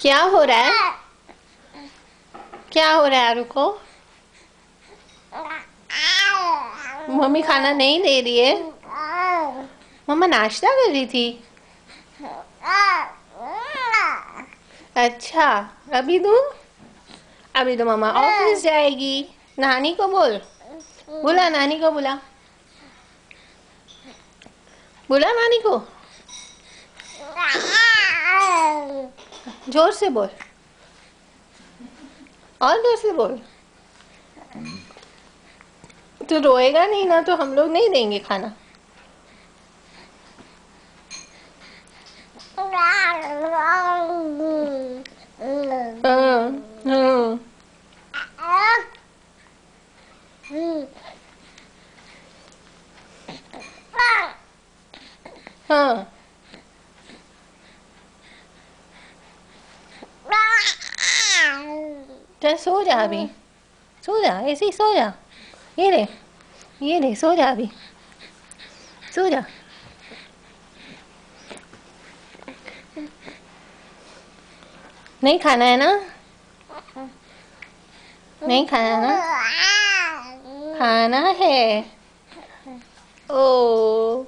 क्या हो रहा है? क्या हो रहा है रुको? मम्मी खाना नहीं दे रही है। मम्मा नाश्ता कर रही थी। अच्छा, अभी दूँ? अभी तो मम्मा ऑफिस जाएगी। नानी को बोल, बुला नानी को, बुला बुला नानी को। जोर से बोल, और जोर से बोल। तो रोएगा नहीं ना तो हम लोग नहीं देंगे खाना। हाँ, हाँ। हाँ। चल सो जा अभी, सो जा, ऐसे ही सो जा। ये ले सो जा अभी, सो जा। नहीं खाना है ना? नहीं खाना है ना? खाना है। ओ